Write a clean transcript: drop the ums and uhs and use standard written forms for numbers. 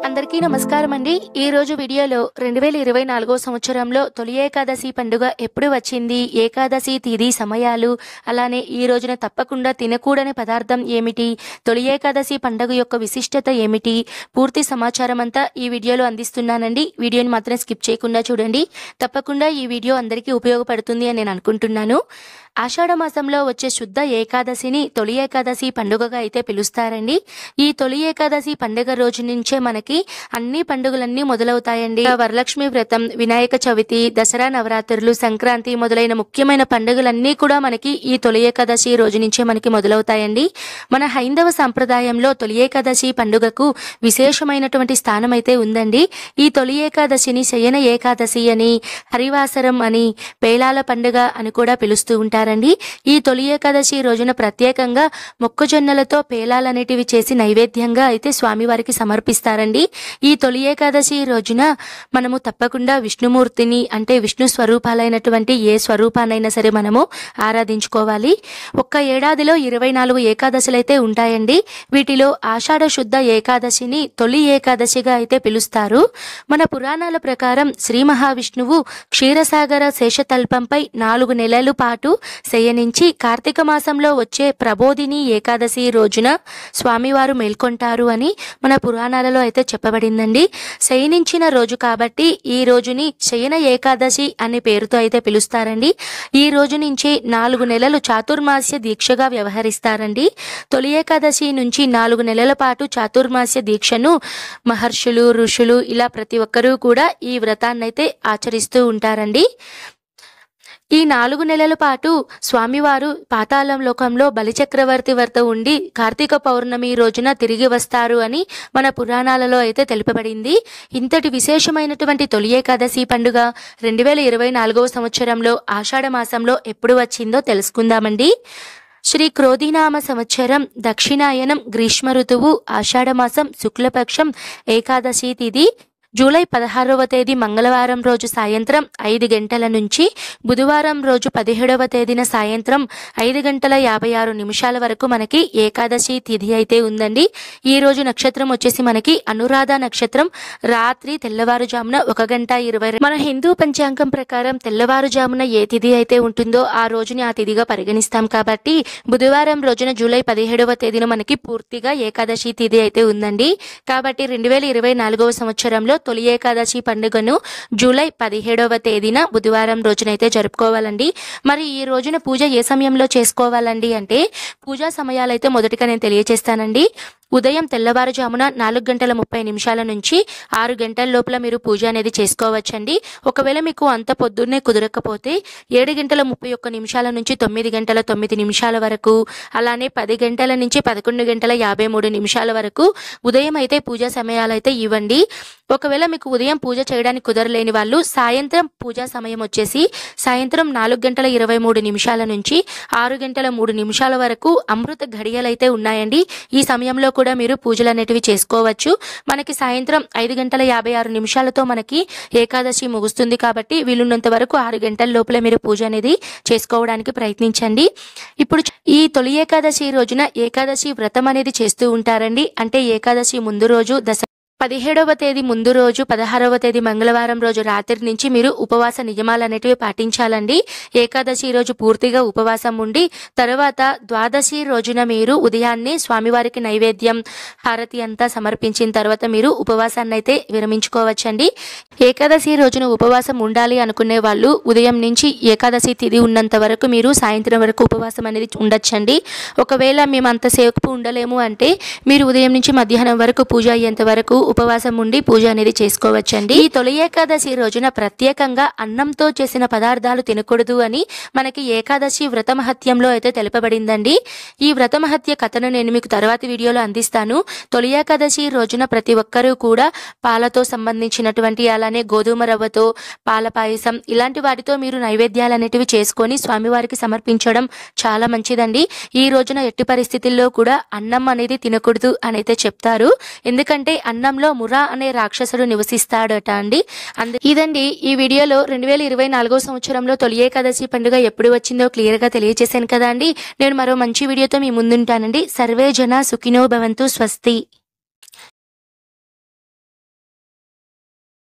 అందరికీ నమస్కారం అండి। ఈ రోజు వీడియోలో 2024వ సంవత్సరంలో తొలి ఏకాదశి పండుగ ఎప్పుడు వచ్చింది, ఏకాదశి తిథి సమయాలు, అలానే ఈ రోజున తప్పకుండా తినకూడని పదార్థం ఏమిటి, తొలి ఏకాదశి పండుగ యొక్క విశిష్టత ఏమిటి, పూర్తి సమాచారం అంతా ఈ వీడియోలో అందిస్తున్నానండి। వీడియోని మాత్రం స్కిప్ చేయకుండా చూడండి। తప్పకుండా ఈ వీడియో అందరికీ ఉపయోగపడుతుంది అని నేను అనుకుంటున్నాను। ఆషాఢ మాసంలో వచ్చే శుద్ధ ఏకాదశిని తొలి ఏకాదశి పండుగగా అయితే పిలుస్తారండి। ఈ తొలి ఏకాదశి పండుగ రోజు నుంచే మనకి అన్ని పండుగలన్నీ మొదలవుతాయండి। వరలక్ష్మి వ్రతం, వినాయక చవితి, దసరా నవరాత్రులు, సంక్రాంతి మొదలైన ముఖ్యమైన పండుగలన్నీ కూడా మనకి ఈ తొలి ఏకాదశి రోజు నుంచే మనకి మొదలవుతాయండి। మన హైందవ సంప్రదాయంలో తొలి ఏకాదశి పండుగకు విశేషమైనటువంటి స్థానం అయితే ఉందండి। ఈ తొలి ఏకాదశిని శయన ఏకాదశి అని, హరివాసరం అని, పేలాల పండుగ అని కూడా పిలుస్తూ ఉంటారండి। ఈ తొలి ఏకాదశి రోజున ప్రత్యేకంగా మొక్కజొన్నలతో పేలాలనేటివి చేసి నైవేద్యంగా అయితే స్వామివారికి సమర్పిస్తారండి। ఈ తొలి ఏకాదశి రోజున మనము తప్పకుండా విష్ణుమూర్తిని, అంటే విష్ణు స్వరూపాలైనటువంటి ఏ స్వరూపానైనా సరే మనము ఆరాధించుకోవాలి। ఒక్క ఏడాదిలో 24 ఏకాదశులు అయితే ఉంటాయండి। వీటిలో ఆషాఢ శుద్ధ ఏకాదశిని తొలి ఏకాదశిగా అయితే పిలుస్తారు। మన పురాణాల ప్రకారం శ్రీ మహావిష్ణువు క్షీరసాగర శేషతల్పంపై 4 నెలల పాటు శయనించి కార్తీక మాసంలో వచ్చే ప్రబోధిని ఏకాదశి రోజున స్వామివారు మేల్కొంటారు అని మన పురాణాలలో అయితే చెప్పబడిందండి। శయనించిన రోజు కాబట్టి ఈ రోజుని శయన ఏకాదశి అనే పేరుతో అయితే పిలుస్తారండి। ఈ రోజు నుంచి 4 నెలలు చాతుర్మాస్య దీక్షగా వ్యవహరిస్తారండి। తొలి ఏకాదశి నుంచి 4 నెలల పాటు చాతుర్మాస్య దీక్షను మహర్షులు, ఋషులు ఇలా ప్రతి ఒక్కరూ కూడా ఈ వ్రతాన్ని అయితే ఆచరిస్తూ ఉంటారండి। ఈ 4 నెలల పాటు స్వామివారు పాతాళం లోకంలో బలిచక్రవర్తి వద్ద ఉండి కార్తీక పౌర్ణమి రోజున తిరిగి వస్తారు అని మన పురాణాలలో అయితే తెలుపబడింది। ఇంతటి విశేషమైనటువంటి తొలి ఏకాదశి పండుగ 2024వ సంవత్సరంలో ఆషాఢ మాసంలో ఎప్పుడు వచ్చిందో తెలుసుకుందామండి। శ్రీ క్రోధినామ సంవత్సరం దక్షిణాయనం గ్రీష్మ ఋతువు ఆషాఢమాసం శుక్లపక్షం ఏకాదశి తిథి జూలై 16వ తేదీ మంగళవారం రోజు సాయంత్రం 5 గంటల నుంచి బుధవారం రోజు 17వ తేదీన సాయంత్రం 5 గంటల 56 నిమిషాల వరకు మనకి ఏకాదశి తిథి అయితే ఉందండి। ఈ రోజు నక్షత్రం వచ్చేసి మనకి అనురాధ నక్షత్రం, రాత్రి తెల్లవారుజామున 1 గంట 20 మన హిందూ పంచాంగం ప్రకారం తెల్లవారుజామున ఏ తిథి అయితే ఉంటుందో ఆ రోజుని ఆ తిథిగా పరిగణిస్తాం కాబట్టి బుధవారం రోజున జూలై 17వ తేదీన మనకి పూర్తిగా ఏకాదశి తిథి అయితే ఉందండి। కాబట్టి 2024వ సంవత్సరంలో తొలి ఏకాదశి పండుగను జూలై 17వ తేదీన బుధవారం రోజునైతే జరుపుకోవాలండి। మరి ఈ రోజున పూజ ఏ సమయంలో చేసుకోవాలండి అంటే పూజా సమయాలైతే మొదటిగా నేను తెలియజేస్తానండి। ఉదయం తెల్లవారుజామున 4 గంటల 30 నిమిషాల నుంచి 6 గంటల లోపల మీరు పూజ అనేది చేసుకోవచ్చండి। ఒకవేళ మీకు అంత పొద్దున్నే కుదరకపోతే 7 గంటల 31 నిమిషాల నుంచి 9 గంటల 9 నిమిషాల వరకు, అలానే 10 గంటల నుంచి 11 గంటల 53 నిమిషాల వరకు ఉదయం అయితే పూజా సమయాలు అయితే ఇవ్వండి। ఒకవేళ మీకు ఉదయం పూజ చేయడానికి కుదరలేని వాళ్ళు సాయంత్రం పూజా సమయం వచ్చేసి సాయంత్రం 4 గంటల 23 నిమిషాల నుంచి 6 గంటల 3 నిమిషాల వరకు అమృత ఘడియలు అయితే ఉన్నాయండి। ఈ సమయంలో కూడా మీరు పూజలు అనేటివి చేసుకోవచ్చు। మనకి సాయంత్రం 5 గంటల 56 నిమిషాలతో మనకి ఏకాదశి ముగుస్తుంది కాబట్టి వీలున్నంత వరకు 6 గంటల లోపల మీరు పూజ అనేది చేసుకోవడానికి ప్రయత్నించండి। ఇప్పుడు ఈ తొలి ఏకాదశి రోజున ఏకాదశి వ్రతం అనేది చేస్తూ ఉంటారండి। అంటే ఏకాదశి ముందు రోజు 17వ తేదీ ముందు రోజు 16వ తేదీ మంగళవారం రోజు రాత్రి నుంచి మీరు ఉపవాస నియమాలు అనేటివి పాటించాలండి। ఏకాదశి రోజు పూర్తిగా ఉపవాసం ఉండి తర్వాత ద్వాదశి రోజున మీరు ఉదయాన్నే స్వామివారికి నైవేద్యం, హారతి అంతా సమర్పించిన తర్వాత మీరు ఉపవాసాన్ని అయితే విరమించుకోవచ్చండి। ఏకాదశి రోజున ఉపవాసం ఉండాలి అనుకునే వాళ్ళు ఉదయం నుంచి ఏకాదశి తిథి ఉన్నంత వరకు మీరు సాయంత్రం వరకు ఉపవాసం అనేది ఉండొచ్చండి। ఒకవేళ మేము అంతసేపు ఉండలేము అంటే మీరు ఉదయం నుంచి మధ్యాహ్నం వరకు పూజ అయ్యేంత వరకు ఉపవాసం ఉండి పూజ అనేది చేసుకోవచ్చండి। ఈ తొలి ఏకాదశి రోజున ప్రత్యేకంగా అన్నంతో చేసిన పదార్థాలు తినకూడదు అని మనకి ఏకాదశి వ్రత మహత్యంలో అయితే తెలుపబడిందండి। ఈ వ్రత మహత్య కథను నేను మీకు తర్వాతి వీడియోలో అందిస్తాను। తొలి ఏకాదశి రోజున ప్రతి ఒక్కరూ కూడా పాలతో సంబంధించినటువంటి, అలానే గోధుమ రవ్వతో పాల పాయసం ఇలాంటి వాటితో మీరు నైవేద్యాలు అనేటివి చేసుకొని స్వామివారికి సమర్పించడం చాలా మంచిదండి। ఈ రోజున ఎట్టి పరిస్థితుల్లో కూడా అన్నం అనేది తినకూడదు అని అయితే చెప్తారు। ఎందుకంటే అన్నం లో మురా అనే రాక్షసుడు నివసిస్తాడట అండి। ఇదండి ఈ వీడియోలో 2024వ సంవత్సరంలో తొలి ఏకాదశి పండుగ ఎప్పుడు వచ్చిందో క్లియర్ గా తెలియజేశాను కదా అండి। నేను మరో మంచి వీడియోతో మీ ముందుంటానండి। సర్వే జన సుఖినో భవంతు, స్వస్తి।